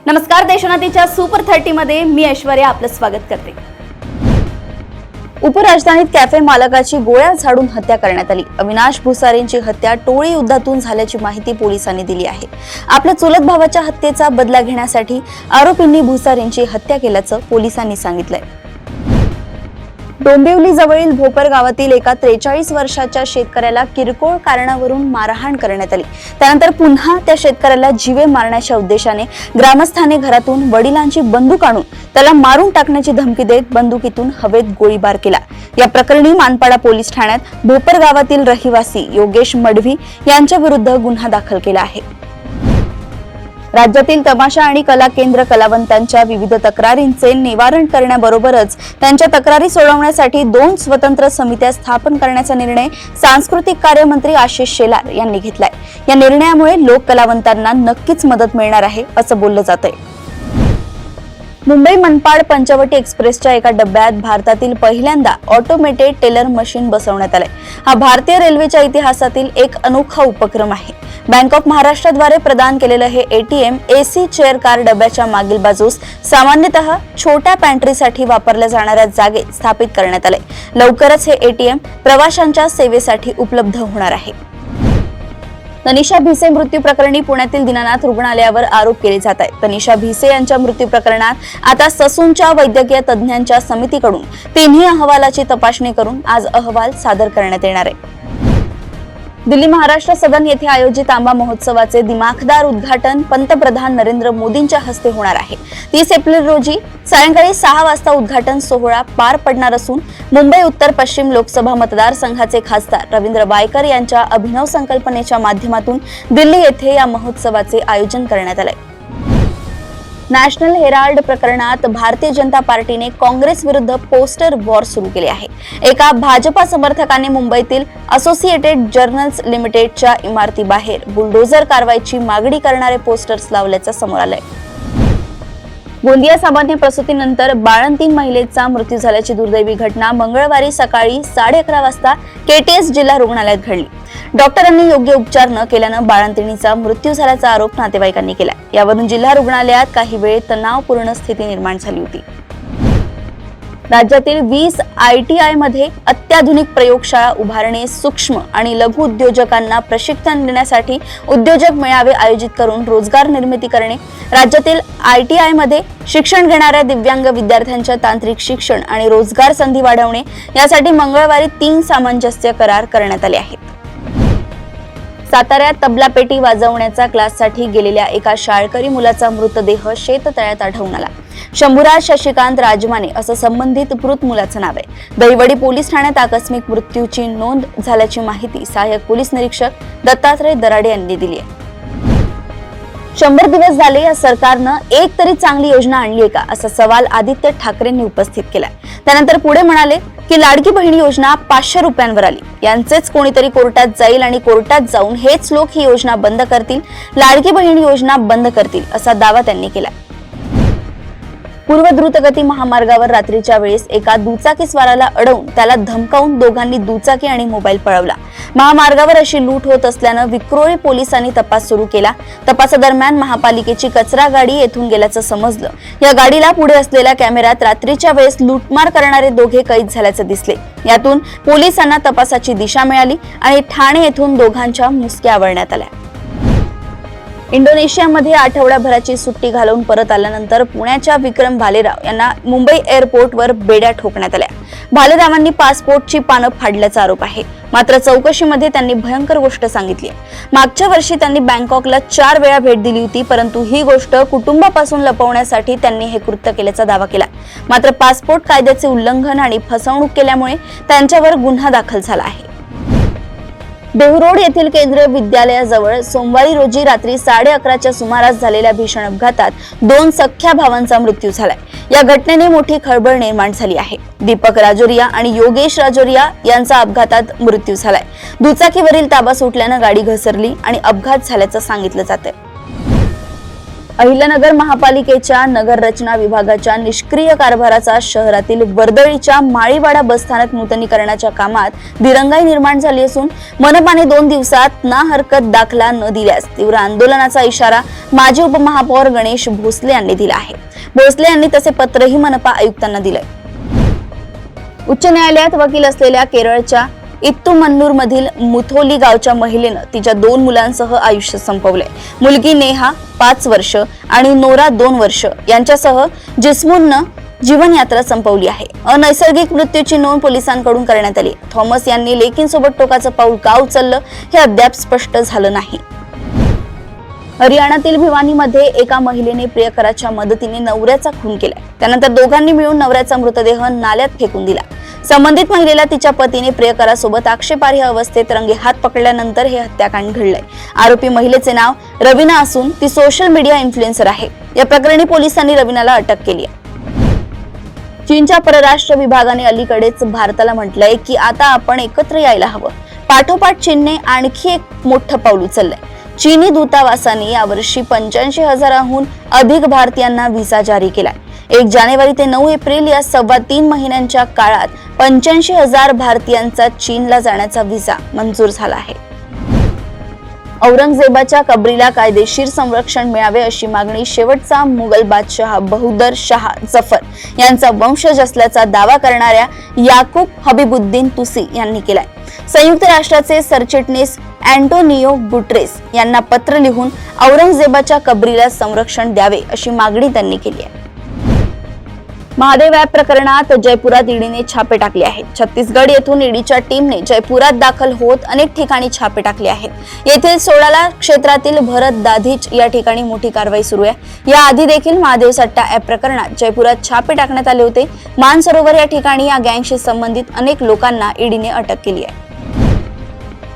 नमस्कार, देशोन्नतीच्या सुपर 30 मध्ये मी ऐश्वर्या आपलं स्वागत करते। उपराजधानीत कॅफे मालकाची गोळ्या झाडून हत्या करण्यात आली। अविनाश भुसारेंची हत्या टोळी युद्धातून झाल्याची माहिती पोलिसांनी दिली आहे। आपल्या चुलत भावाच्या हत्येचा बदला घेण्यासाठी आरोपींनी भुसारेंची हत्या केल्याचं पोलिसांनी सांगितलंय। डोंबिवली जवळील भोपर गावातील एका 43 वर्षाच्या शेतकऱ्याला किरकोळ कारणावरून मारहाण करण्यात आली। त्यानंतर पुन्हा त्या शेतकऱ्याला जीवे मारण्याच्या उद्देशाने ग्रामस्थांनी घरातून वडिलांची बंदूक आणून त्याला मारून टाकण्याची धमकी देत बंदुकीतून हवेत गोळीबार केला। या प्रकरणी मानपाडा पोलीस ठाण्यात भोपर गावातील रहिवासी योगेश मडवी यांच्या विरुद्ध गुन्हा दाखल केला आहे। राज्यातील तमाशा आणि कला केंद्र कलावंतांच्या विविध तक्रारींचे निवारण करण्याबरोबरच त्यांच्या तक्रारी सोडवण्यासाठी 2 स्वतंत्र समित्या स्थापन करण्याचा निर्णय सांस्कृतिक कार्य मंत्री आशिष शेलार यांनी घेतलाय। या निर्णयामुळे लोक कलावंतांना नक्कीच मदत मिळणार आहे असं बोललं जातंय। मुंबई मनपाड पंचवटी एक्सप्रेसच्या एका डब्यात भारतातील पहिल्यांदा ऑटोमेटेड टेलर मशीन बसवण्यात आले। हा भारतीय रेल्वेच्या इतिहासातील एक अनोखा उपक्रम आहे। बँक ऑफ महाराष्ट्राद्वारे प्रदान केलेलं हे एटीएम एसी चेअर कार डब्याच्या मागील बाजूस सामान्यतः छोट्या पॅन्ट्रीसाठी वापरल्या जाणाऱ्या जागेत स्थापित करण्यात आले। लवकरच हे एटीएम प्रवाशांच्या सेवेसाठी उपलब्ध होणार आहे। तनिषा भिसे मृत्यू प्रकरणी पुण्यातील दीनानाथ रुग्णालयावर आरोप केले जात आहेत। तनिषा भिसे यांच्या मृत्यू प्रकरणात आता ससूनच्या वैद्यकीय तज्ञांच्या समितीकडून तिन्ही अहवालाची तपासणी करून आज अहवाल सादर करण्यात येणार आहे। दिल्ली महाराष्ट्र सदन येथे आयोजित आंबा महोत्सवाचे दिमाखदार उद्घाटन पंतप्रधान नरेंद्र मोदींच्या हस्ते होणार आहे। 30 एप्रिल रोजी सायंकाळी 6 वाजता उद्घाटन सोहळा पार पडणार असून मुंबई उत्तर पश्चिम लोकसभा मतदारसंघाचे खासदार रवींद्र वायकर यांच्या अभिनव संकल्पनेच्या माध्यमातून दिल्ली येथे या महोत्सवाचे आयोजन करण्यात आले। नॅशनल हेराल्ड प्रकरणात भारतीय जनता पार्टीने काँग्रेस विरुद्ध पोस्टर वॉर सुरू केले आहे। एका भाजपा समर्थकाने मुंबईतील असोसिएटेड जर्नल्स लिमिटेडच्या इमारतीबाहेर बुलडोझर कारवाईची मागणी करणारे पोस्टर्स लावल्याचं समोर आलंय। गोंदिया सामान्य प्रसूतीनंतर बाळंतीण महिलेचा मृत्यू झाल्याची दुर्दैवी घटना मंगळवारी सकाळी 11:30 वाजता केटीएस जिल्हा रुग्णालयात घडली। डॉक्टरांनी योग्य उपचार न केल्यानं बाळंतिणीचा मृत्यू झाल्याचा आरोप नातेवाईकांनी केला। यावरून जिल्हा रुग्णालयात काही वेळ तणावपूर्ण स्थिती निर्माण झाली होती। राज्यातील 20 ITI मध्ये अत्याधुनिक प्रयोगशाळा उभारणे, सूक्ष्म आणि लघु उद्योजकांना प्रशिक्षण देण्यासाठी उद्योजक मेळावे आयोजित करून रोजगार निर्मिती करणे, राज्यातील ITI मध्ये शिक्षण घेणाऱ्या दिव्यांग विद्यार्थ्यांच्या तांत्रिक शिक्षण आणि रोजगार संधी वाढवणे यासाठी मंगळवारी 3 सामंजस्य करार करण्यात आले आहेत। साताऱ्यात तबला पेटी वाजवण्याच्या क्लाससाठी गेलेल्या एका शाळकरी मुलाचा मृतदेह शेततळ्यात आढळून आला। शंभूराज शशिकांत राजमाने असं संबंधित मृत मुलाचं नाव आहे। दहिवडी पोलीस ठाण्यात आकस्मिक मृत्यूची नोंद झाल्याची माहिती सहाय्यक पोलीस निरीक्षक दत्तात्रय दराडे यांनी दिली आहे। 100 दिवस झाले या सरकारनं एक तरी चांगली योजना आणली आहे का असा सवाल आदित्य ठाकरेंनी उपस्थित केलाय। त्यानंतर पुढे म्हणाले की लाडकी बहीण योजना 500 रुपयांवर आली। यांचेच कोणीतरी कोर्टात जाईल आणि कोर्टात जाऊन हेच लोक ही योजना बंद करतील, लाडकी बहीण योजना बंद करतील असा दावा त्यांनी केला। पूर्व द्रुतगती महामार्गावर रात्रीच्या वेळेस एका दुचाकीस्वाराला अडवून त्याला धमकावून दोघांनी दुचाकी आणि मोबाईल पळवला। महामार्गावर अशी लूट होत असल्यानं विक्रोळी पोलिसांनी तपास सुरू केला। तपासादरम्यान महापालिकेची कचरा गाडी येथून गेल्याचं समजलं। या गाडीला पुढे असलेल्या कॅमेऱ्यात रात्रीच्या वेळेस लूटमार करणारे दोघे कैद झाल्याचे दिसले। यातून पोलिसांना तपासाची दिशा मिळाली आणि ठाणे येथून दोघांच्या मुसक्या आवळण्यात आल्या। इंडोनेशियामध्ये आठवड्याभराची सुट्टी घालवून परत आल्यानंतर पुण्याच्या विक्रम भालेराव यांना मुंबई एअरपोर्टवर बेड्या ठोकण्यात आल्या। भालेरावांनी पासपोर्टची पानं फाडल्याचा आरोप आहे। मात्र चौकशीमध्ये त्यांनी भयंकर गोष्ट सांगितली। मागच्या वर्षी त्यांनी बँकॉकला 4 वेळा भेट दिली होती, परंतु ही गोष्ट कुटुंबापासून लपवण्यासाठी त्यांनी हे कृत्य केल्याचा दावा केला। मात्र पासपोर्ट कायद्याचे उल्लंघन आणि फसवणूक केल्यामुळे त्यांच्यावर गुन्हा दाखल झाला आहे। देहरोड येथील केंद्रीय विद्यालयाजवळ सोमवारी रोजी रात्री 11:30च्या सुमारास झालेल्या भीषण अपघातात 2 सख्ख्या भावांचा मृत्यू झालाय। या घटनेने मोठी खळबळ निर्माण झाली आहे। दीपक राजोरिया आणि योगेश राजोरिया यांचा अपघातात मृत्यू झालाय। दुचाकीवरील ताबा सुटल्यानं गाडी घसरली आणि अपघात झाल्याचं सांगितलं जातंय। अहिल्यानगर महापालिकेच्या नगर रचना विभागाच्या निष्क्रिय कारभाराचा शहरातील वर्दळीच्या माळीवाडा बसस्थानक नूतनीकरणाच्या कामात दिरंगाई निर्माण झाली असून मनपाने 2 दिवसात ना हरकत दाखला न दिल्यास तीव्र आंदोलनाचा इशारा माजी उपमहापौर गणेश भोसले यांनी दिला आहे. भोसले यांनी तसे पत्रही मनपा आयुक्तांना दिले. उच्च न्यायालयात वकील असलेल्या केरळच्या इत्तुमन्नूर मधील मुथोली गावच्या महिलेनं तिच्या 2 मुलांसह आयुष्य संपवले. मुलगी नेहा 5 वर्ष आणि नोरा 2 वर्ष यांच्यासह जिस्मूननं जीवनयात्रा संपवली आहे. अनैसर्गिक मृत्यूची नोंद पोलिसांकडून करण्यात आली. थॉमस यांनी लेकींसोबत टोकाचं पाऊल का उचललं हे अद्याप स्पष्ट झालं नाही. हरियाणातील भिवानीमध्ये एका महिलेने प्रियकराच्या मदतीने नवऱ्याचा खून केलाय. त्यानंतर दोघांनी मिळून नवऱ्याचा मृतदेह नाल्यात फेकून दिला. संबंधित महिलेला तिच्या पतीने प्रियकरासोबत आक्षेपार्ह अवस्थेत रंगेहात पकडल्यानंतर हे हत्याकांड घडलंय. आरोपी महिलेचे नाव रवीना असून ती सोशल मीडिया इन्फ्लुएन्सर आहे. या प्रकरणी पोलिसांनी रवीनाला अटक केली आहे. चीनच्या परराष्ट्र विभागाने अलीकडेच भारताला म्हटलंय की आता आपण एकत्र यायला हवं. पाठोपाठ चीनने आणखी एक मोठं पाऊल उचललंय. चीनी दूतावासाने यावर्षी 85,000हून अधिक भारतीयांना व्हिसा जारी केलाय. 1 जानेवारी ते 9 एप्रिल या 3.25 महिन्यांच्या काळात 85,000 भारतीयांचा चीनला जाण्याचा व्हिसा मंजूर झाला आहे. औरंगजेबाच्या कबरीला कायदेशीर संरक्षण मिळावे अशी मागणी शेवटचा मुघल बादशाह बहादूर शाह जफर यांचा वंशज असल्याचा दावा करणाऱ्या याकूब हबीबुद्दीन तुसी यांनी केलाय. संयुक्त राष्ट्राचे सरचिटणीस अँटोनियो गुटेरेस यांना पत्र लिहून औरंगजेबाच्या कबरीला संरक्षण द्यावे अशी मागणी त्यांनी केली आहे. महादेव ॲप प्रकरणात जयपुरात ईडीने छापे टाकले आहेत. छत्तीसगड येथून ईडीच्या टीमने जयपुरात दाखल होत अनेक ठिकाणी छापे टाकले आहेत. येथील 16 क्षेत्रातील भरत दाधीच या ठिकाणी मोठी कारवाई सुरू आहे. याआधी देखील महादेव सट्टा ॲप प्रकरणात जयपुरात छापे टाकण्यात आले होते. मानसरोवर या ठिकाणी या गँगशी संबंधित अनेक लोकांना ईडीने अटक केली आहे.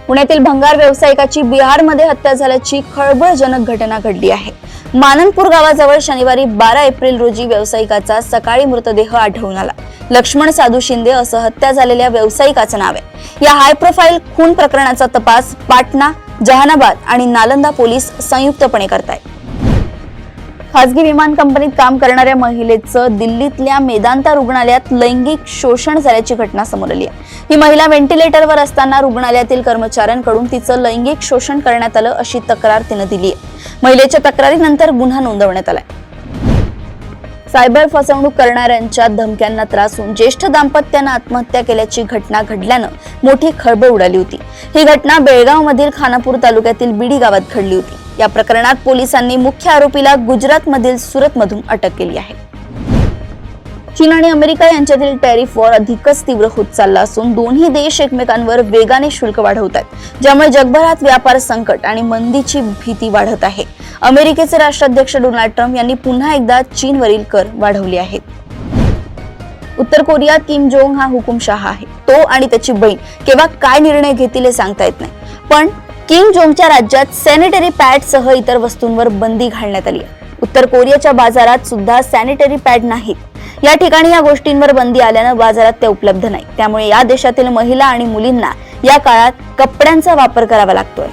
पुण्यातील भंगार व्यावसायिकाची बिहारमध्ये हत्या झाल्याची खळबळजनक घटना घडली आहे. माननपूर गावाजवळ शनिवारी 12 एप्रिल रोजी व्यावसायिकाचा सकाळी मृतदेह आढळून आला. लक्ष्मण साधू शिंदे असं हत्या झालेल्या व्यावसायिकाचं नाव आहे. या हाय प्रोफाईल खून प्रकरणाचा तपास पाटणा, जहानाबाद आणि नालंदा पोलीस संयुक्तपणे करतायत. खासगी विमान कंपनीत काम करणाऱ्या महिलेचं दिल्लीतल्या मेदांता रुग्णालयात लैंगिक शोषण झाल्याची घटना समोर आली आहे. ही महिला व्हेंटिलेटरवर असताना रुग्णालयातील कर्मचाऱ्यांकडून तिचं लैंगिक शोषण करण्यात आलं अशी तक्रार तिनं दिली आहे. महिलेच्या तक्रारीनंतर गुन्हा नोंदवण्यात आलाय. सायबर फसवणूक करणाऱ्यांच्या धमक्यांना त्रासून ज्येष्ठ दाम्पत्यानं आत्महत्या केल्याची घटना घडल्यानं मोठी खळबळ उडाली होती. ही घटना बेळगावमधील खानापूर तालुक्यातील बिडी गावात घडली होती. या प्रकरणात पोलिसांनी मुख्य आरोपीला गुजरातमधील सुरतमधून अटक केली आहे. चीन आणि अमेरिका यांच्यातील टॅरिफ वॉर अधिकच तीव्र होत चालला असून दोन्ही देश एकमेकांवर वेगाने शुल्क वाढवत आहेत, ज्यामुळे जगभरात व्यापार संकट आणि मंदीची भीती वाढत आहे. अमेरिकेचे राष्ट्राध्यक्ष डोनाल्ड ट्रम्प यांनी पुन्हा एकदा चीनवरील कर वाढवले आहेत. उत्तर कोरियात किम जोंग हा हुकुमशहा आहे. तो आणि त्याची बहीण केव्हा काय निर्णय घेतील हे सांगता येत नाही. पण किम जोंगच्या राज्यात सॅनिटरी पॅडसह इतर वस्तूंवर बंदी घालण्यात आली आहे. उत्तर कोरियाच्या बाजारात सुद्धा सॅनिटरी पॅड नाहीत. या ठिकाणी या गोष्टींवर बंदी आल्यानं बाजारात ते उपलब्ध नाही. त्यामुळे या देशातील महिला आणि मुलींना या काळात कपड्यांचा वापर करावा लागतोय.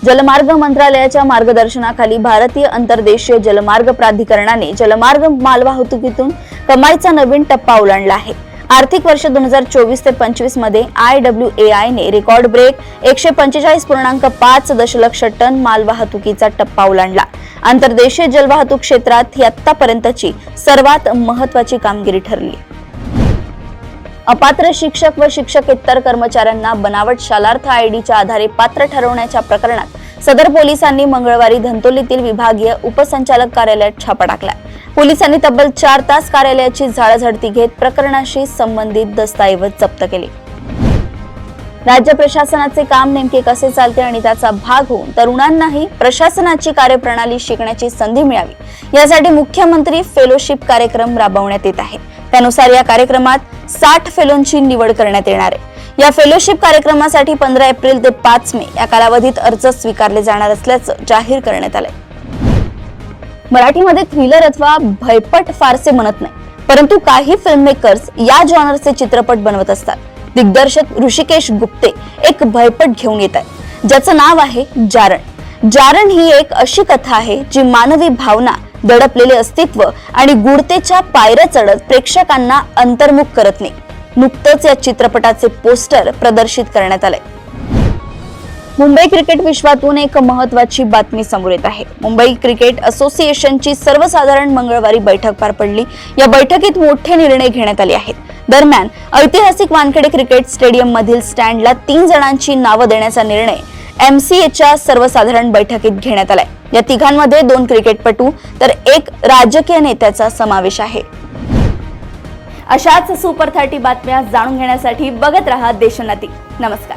जलमार्ग मंत्रालयाच्या मार्गदर्शनाखाली भारतीय अंतर्देशीय जलमार्ग प्राधिकरणाने जलमार्ग मालवाहतुकीतून कमाईचा नवीन टप्पा ओलांडला आहे. आर्थिक वर्ष 2024 ते 25 मध्ये IWAI ने रेकॉर्ड ब्रेक 145.5 दशलक्ष टन मालवाहतुकीचा टप्पा ओलांडला. आंतरदेशीय जलवाहतूक क्षेत्रात ही आतापर्यंतची सर्वात महत्वाची कामगिरी ठरली. अपात्र शिक्षक व शिक्षकेतर कर्मचाऱ्यांना बनावट शालार्थ आयडीच्या आधारे पात्र ठरवण्याच्या प्रकरणात सदर पोलिसांनी मंगळवारी धंतोलीतील विभागीय उपसंचालक कार्यालयात छापा टाकला. पोलिसांनी तब्बल 4 तास कार्यालयाची झाडाझडती घेत प्रकरणाशी संबंधित दस्तऐवज जप्त केले. राज्य प्रशासनाचे काम नेमके कसे चालते आणि त्याचा भाग होऊन तरुणांनाही प्रशासनाची कार्यप्रणाली शिकण्याची संधी मिळावी यासाठी मुख्यमंत्री फेलोशिप कार्यक्रम राबवण्यात येत आहे. त्यानुसार या कार्यक्रमात 60 फेलोंची निवड करण्यात येणार आहे. या फेलोशिप कार्यक्रमासाठी 15 एप्रिल ते 5 मे या कालावधीत अर्ज स्वीकारले जाणार असल्याचं जाहीर करण्यात आलंय. मराठीमध्ये थ्रिलर अथवा भयपट फारसे म्हणत नाही, परंतु काही फिल्ममेकर्स या जॉनरचे चित्रपट बनवत असतात. दिग्दर्शक ऋषिकेश गुप्ते एक भयपट घेऊन येत आहेत ज्याचं नाव आहे जारण. जारण ही एक अशी कथा आहे जी मानवी भावना, दडपलेले अस्तित्व आणि गूढतेच्या पायऱ्या चढत प्रेक्षकांना अंतर्मुख करत नाही. नुकतंच या चित्रपटाचे पोस्टर प्रदर्शित करण्यात आले. मुंबई क्रिकेट विश्वातून एक महत्त्वाची बातमी समोर येत आहे. मुंबई क्रिकेट असोसिएशनची सर्वसाधारण मंगळवारी बैठक पार पडली. या बैठकीत मोठे निर्णय घेण्यात आले आहेत. दरम्यान ऐतिहासिक वानखेडे क्रिकेट स्टेडियम मधील स्टँडला 3 जणांची नावं देण्याचा निर्णय MCAच्या सर्वसाधारण बैठकीत घेण्यात आलाय. या तिघांमध्ये 2 क्रिकेटपटू तर 1 राजकीय नेत्याचा समावेश आहे. अशाच सुपर 30 बातम्या जाणून घेण्यासाठी बघत रहा देशोन्नती. नमस्कार.